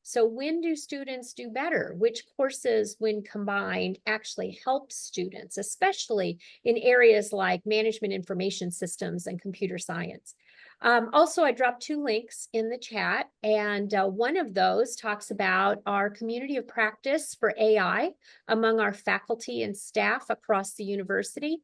So when do students do better? Which courses, when combined, actually help students, especially in areas like management information systems and computer science? Also, I dropped 2 links in the chat, and one of those talks about our community of practice for AI among our faculty and staff across the university.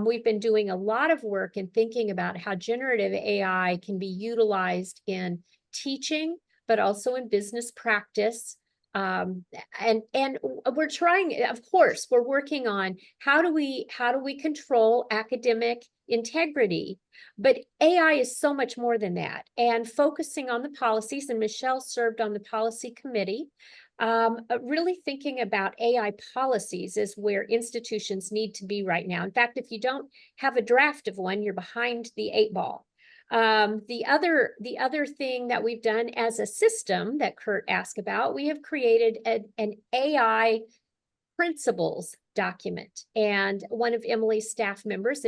We've been doing a lot of work in thinking about how generative AI can be utilized in teaching, but also in business practice. And we're trying, of course, we're working on how do we control academic integrity, but AI is so much more than that, and focusing on the policies, and Michele served on the policy committee. Really thinking about AI policies is where institutions need to be right now. In fact, if you don't have a draft of one, you're behind the 8 ball. The other thing that we've done as a system that Kurt asked about, we have created an AI principles document. And one of Emily's staff members,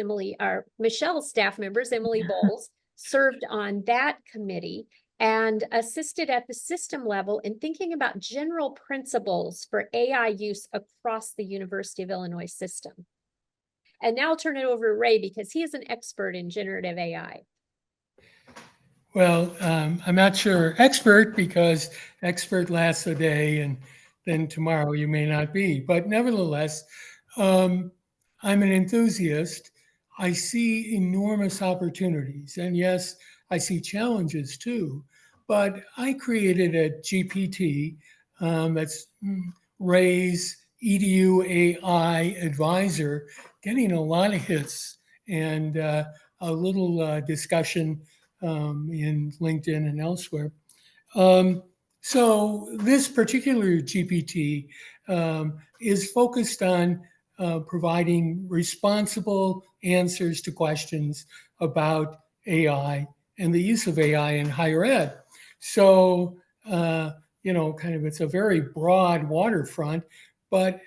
Michele's staff members, Emily Bowles, served on that committee and assisted at the system level in thinking about general principles for AI use across the University of Illinois system. And now I'll turn it over to Ray because he is an expert in generative AI. Well, I'm not sure expert because expert lasts a day and then tomorrow you may not be. But nevertheless, I'm an enthusiast. I see enormous opportunities. And yes, I see challenges too. But I created a GPT that's Ray's EDU AI advisor, getting a lot of hits and a little discussion in LinkedIn and elsewhere. So this particular GPT is focused on providing responsible answers to questions about AI and the use of AI in higher ed. So, it's a very broad waterfront, but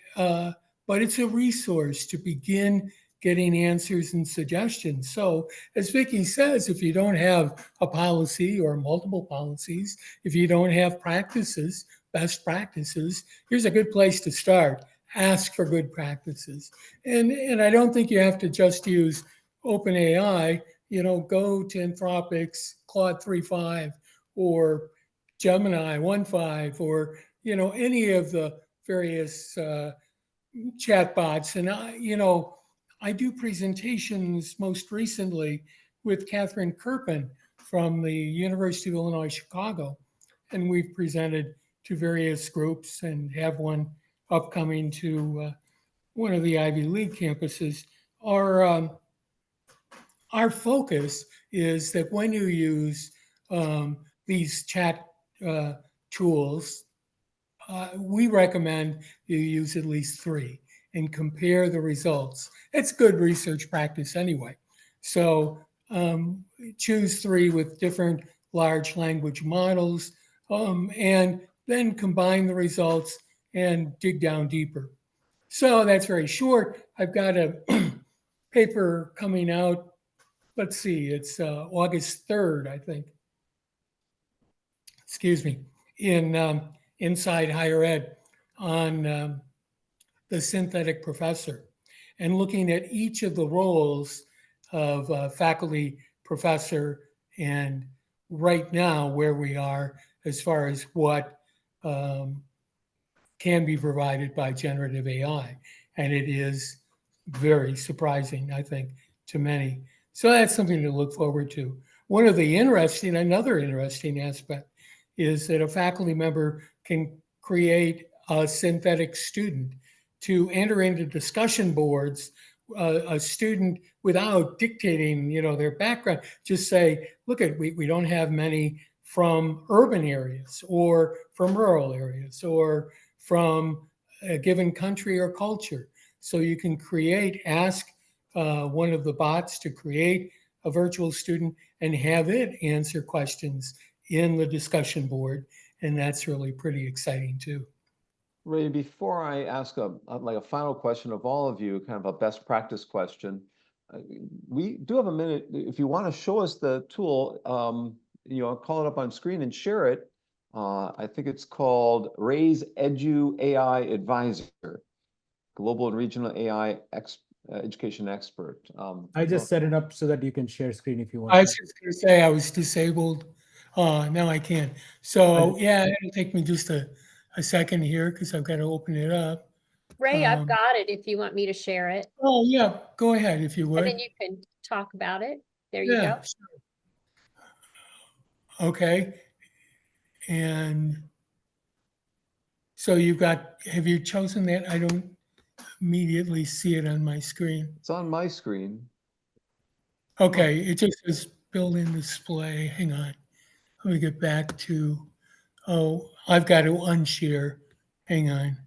it's a resource to begin getting answers and suggestions. So as Vickie says, if you don't have a policy or multiple policies, if you don't have practices, best practices, here's a good place to start. Ask for good practices. And I don't think you have to just use OpenAI, go to Anthropic's Claude 3.5 or Gemini 1.5 or, any of the various chatbots. And I do presentations most recently with Catherine Kirpin from the University of Illinois, Chicago. And we've presented to various groups and have one upcoming to one of the Ivy League campuses. Our focus is that when you use these chat tools, we recommend you use at least 3 and compare the results. It's good research practice anyway. So choose 3 with different large language models, and then combine the results and dig down deeper. So that's very short. I've got a paper coming out. Let's see, it's August 3rd, I think. Excuse me, in Inside Higher Ed on the synthetic professor, and looking at each of the roles of faculty, professor, and right now where we are as far as what can be provided by generative AI. And it is very surprising, I think, to many. So that's something to look forward to. Another interesting aspect is that a faculty member can create a synthetic student to enter into discussion boards, a student without dictating, their background. Just say, look, we don't have many from urban areas or from rural areas or from a given country or culture. So you can ask one of the bots to create a virtual student and have it answer questions in the discussion board. And that's really pretty exciting too. Ray, before I ask a final question of all of you, kind of a best practice question, we do have a minute. If you want to show us the tool, call it up on screen and share it. I think it's called Ray's Edu AI Advisor, Global and Regional AI Education Expert. I just set it up so that you can share screen if you want. I was just going to say I was disabled. Now I can. So yeah, it'll take me just a second here because I've got to open it up. Ray, I've got it if you want me to share it. Oh yeah, go ahead if you would. And then you can talk about it. There you go. Sure. Okay. And so have you chosen that? I don't immediately see it on my screen. It's on my screen. Okay, it just says built-in display. Hang on. Let me get back to, I've got to unshare. Hang on.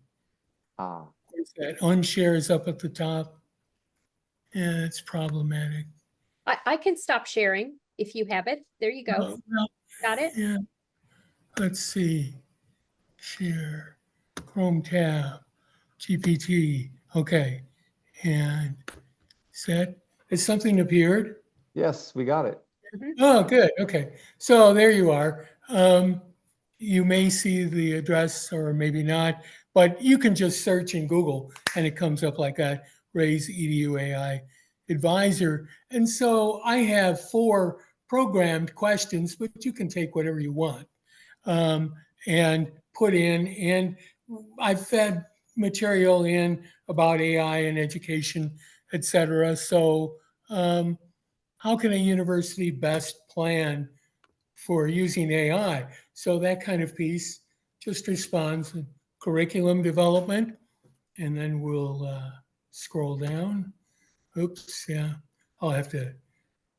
Where's that? Unshare is up at the top. Yeah, it's problematic. I can stop sharing if you have it. There you go. Got it? Yeah. Let's see. Share. Chrome tab. GPT. Okay. And has something appeared? Yes, we got it. Oh, good. Okay. So there you are. You may see the address or maybe not, but you can just search in Google and it comes up like that, Ray's Edu AI Advisor. And so I have 4 programmed questions, but you can take whatever you want and put in. And I've fed material in about AI and education, et cetera. So how can a university best plan for using AI? So that kind of piece just responds in curriculum development, and then we'll scroll down. Oops, yeah, I'll have to,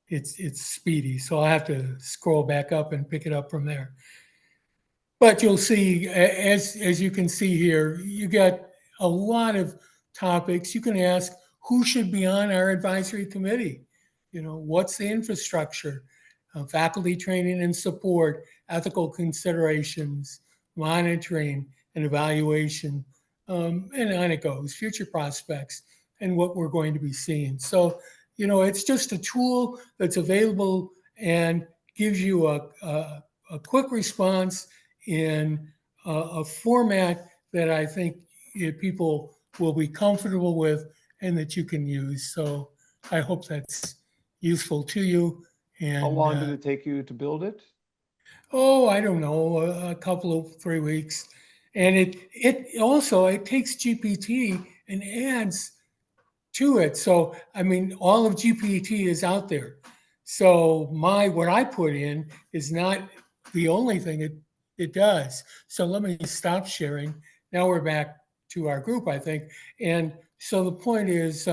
it's speedy, so I'll have to scroll back up and pick it up from there. But you'll see, as you can see here, you got a lot of topics. You can ask who should be on our advisory committee. What's the infrastructure, faculty training and support, ethical considerations, monitoring and evaluation, and on it goes, future prospects, and what we're going to be seeing. So, it's just a tool that's available and gives you a quick response in a format that I think people will be comfortable with and that you can use. So I hope that's useful to you. And how long did it take you to build it? I don't know, a couple of 3 weeks. And it also takes GPT and adds to it. So, I mean, all of GPT is out there. So what I put in is not the only thing it does. So let me stop sharing. Now we're back to our group, I think. And so the point is,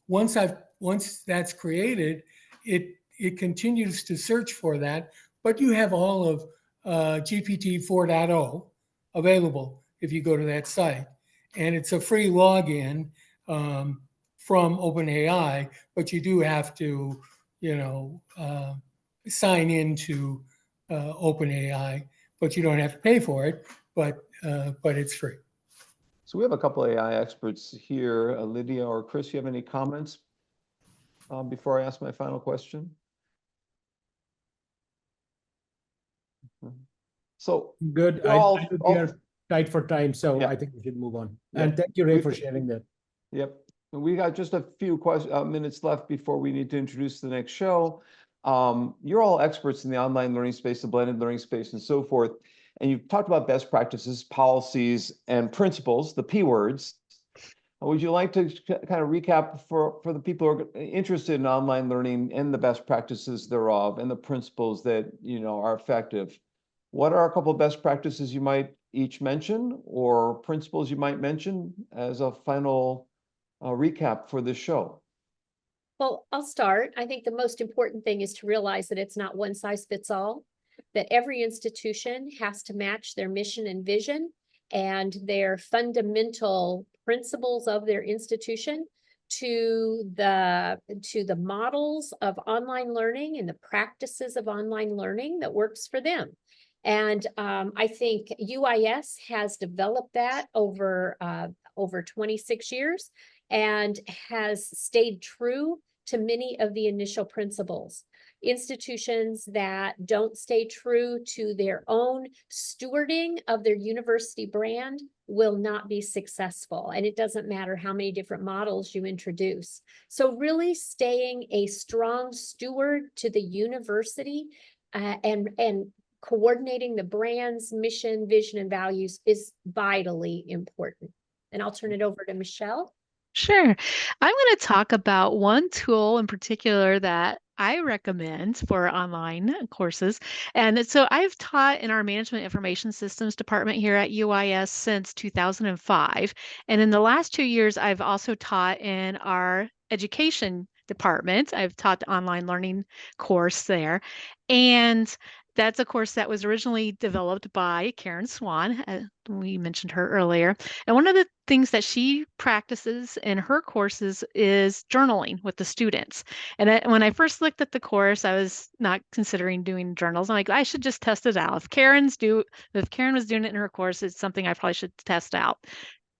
once that's created, it continues to search for that, but you have all of GPT 4.0 available. if you go to that site. And it's a free login from OpenAI, but you do have to, sign into OpenAI, but you don't have to pay for it, but it's free. So we have a couple of AI experts here. Lydia or Chris, you have any comments before I ask my final question? So good. We are tight for time, so yeah. I think we should move on. Yeah. And thank you, Ray, for sharing that. Yep. We got just a few minutes left before we need to introduce the next show. You're all experts in the online learning space, the blended learning space, and so forth. And you've talked about best practices, policies, and principles, the P words. Would you like to kind of recap for the people who are interested in online learning and the best practices thereof and the principles that are effective? What are a couple of best practices you might each mention, or principles you might mention as a final recap for this show? Well, I'll start. I think the most important thing is to realize that it's not one size fits all, that every institution has to match their mission and vision and their fundamental principles of their institution to the models of online learning and the practices of online learning that works for them. And I think UIS has developed that over 26 years and has stayed true to many of the initial principles. Institutions that don't stay true to their own stewarding of their university brand will not be successful. And it doesn't matter how many different models you introduce. So really staying a strong steward to the university and coordinating the brand's mission, vision, and values is vitally important. And I'll turn it over to Michele. Sure. I'm going to talk about one tool in particular that I recommend for online courses. And so I've taught in our Management Information Systems department here at UIS since 2005. And in the last 2 years, I've also taught in our education department. I've taught the online learning course there. And that's a course that was originally developed by Karen Swan. We mentioned her earlier. And one of the things that she practices in her courses is journaling with the students. And when I first looked at the course, I was not considering doing journals. I'm like, I should just test it out. If Karen was doing it in her course, it's something I probably should test out.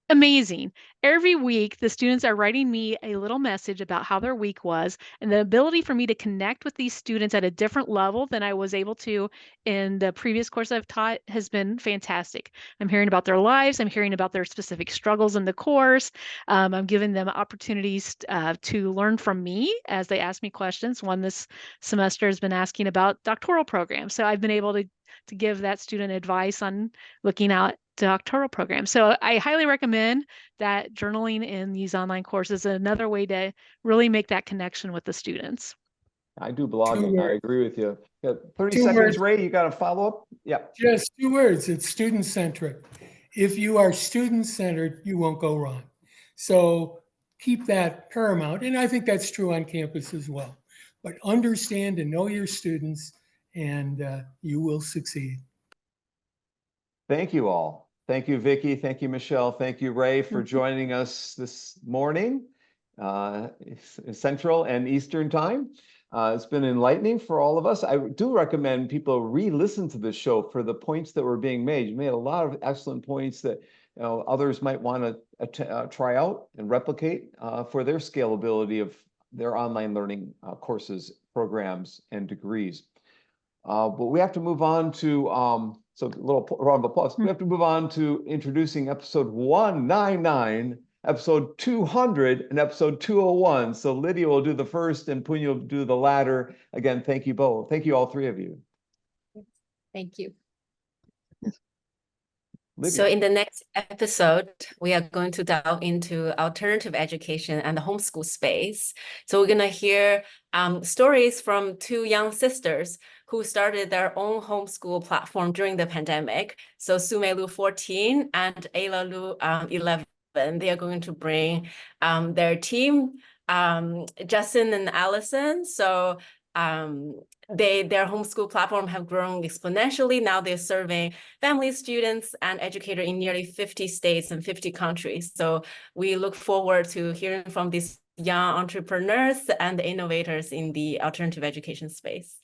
Amazing. Every week, the students are writing me a little message about how their week was, and the ability for me to connect with these students at a different level than I was able to in the previous course I've taught has been fantastic. I'm hearing about their lives. I'm hearing about their specific struggles in the course. I'm giving them opportunities to learn from me as they ask me questions. One this semester has been asking about doctoral programs. So I've been able to give that student advice on looking out doctoral program. So I highly recommend that journaling in these online courses is another way to really make that connection with the students. I do blogging. I agree with you. 30 seconds, words. Ray, you got a follow-up? Yeah. Just 2 words. It's student-centric. If you are student-centered, you won't go wrong. So keep that paramount. And I think that's true on campus as well. But understand and know your students, and you will succeed. Thank you all. Thank you, Vickie. Thank you, Michele. Thank you, Ray, for joining us this morning, Central and Eastern time. It's been enlightening for all of us. I do recommend people re-listen to this show for the points that were being made. You made a lot of excellent points that others might want to try out and replicate for their scalability of their online learning courses, programs, and degrees. But we have to move on to, so a little round of applause. We have to move on to introducing episode 199, episode 200, and episode 201. So Lydia will do the first and Punya will do the latter. Again, thank you both. Thank you, all three of you. Thank you. Lydia. So in the next episode, we are going to delve into alternative education and the homeschool space. So we're going to hear stories from 2 young sisters who started their own homeschool platform during the pandemic. So Sume Lu, 14, and Ayla Lu, 11. They are going to bring their team, Justin and Allison. So their homeschool platform have grown exponentially. Now they're serving family, students, and educators in nearly 50 states and 50 countries. So we look forward to hearing from these young entrepreneurs and the innovators in the alternative education space.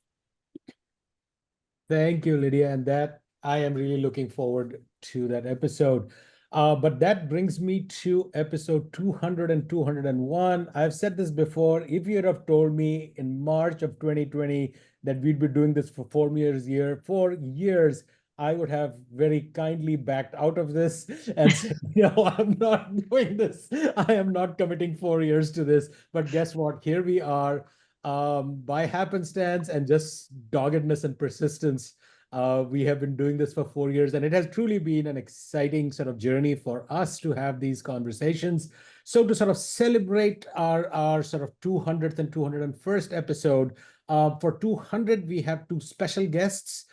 Thank you, Lydia. And that I am really looking forward to that episode. But that brings me to episode 200 and 201. I've said this before. If you'd have told me in March of 2020 that we'd be doing this for 4 years, I would have very kindly backed out of this and said, I'm not doing this. I am not committing 4 years to this. But guess what? Here we are. By happenstance and just doggedness and persistence, we have been doing this for 4 years, and it has truly been an exciting sort of journey for us to have these conversations. So to sort of celebrate our sort of 200th and 201st episode, for 200, we have two special guests,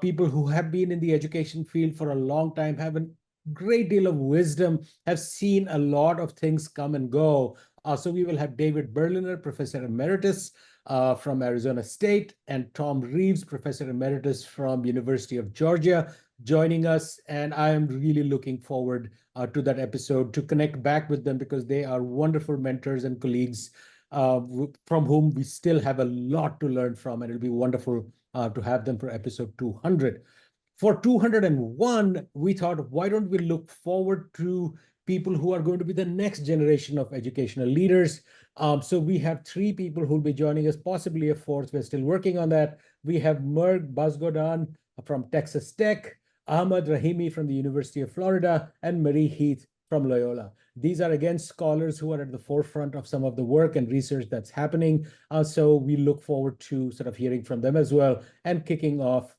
people who have been in the education field for a long time, have a great deal of wisdom, have seen a lot of things come and go. So we will have David Berliner, Professor Emeritus from Arizona State, and Tom Reeves, Professor Emeritus from University of Georgia, joining us. And I am really looking forward to that episode, to connect back with them, because they are wonderful mentors and colleagues from whom we still have a lot to learn from. And it'll be wonderful to have them for episode 200. For 201, we thought, why don't we look forward to people who are going to be the next generation of educational leaders? So we have three people who will be joining us, possibly a fourth. We're still working on that. We have Merg Bazgodan from Texas Tech, Ahmad Rahimi from the University of Florida, and Marie Heath from Loyola. These are, again, scholars who are at the forefront of some of the work and research that's happening. So we look forward to sort of hearing from them as well, and kicking off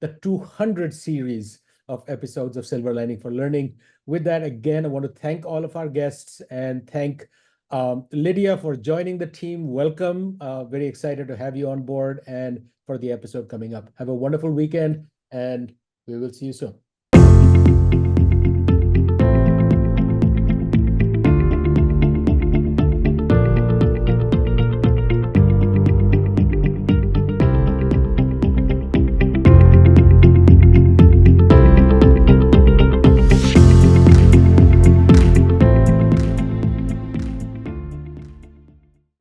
the 200 series of episodes of Silver Lining for Learning. With that, again, I want to thank all of our guests and thank Lydia for joining the team. Welcome. Very excited to have you on board and for the episode coming up. Have a wonderful weekend, and we will see you soon.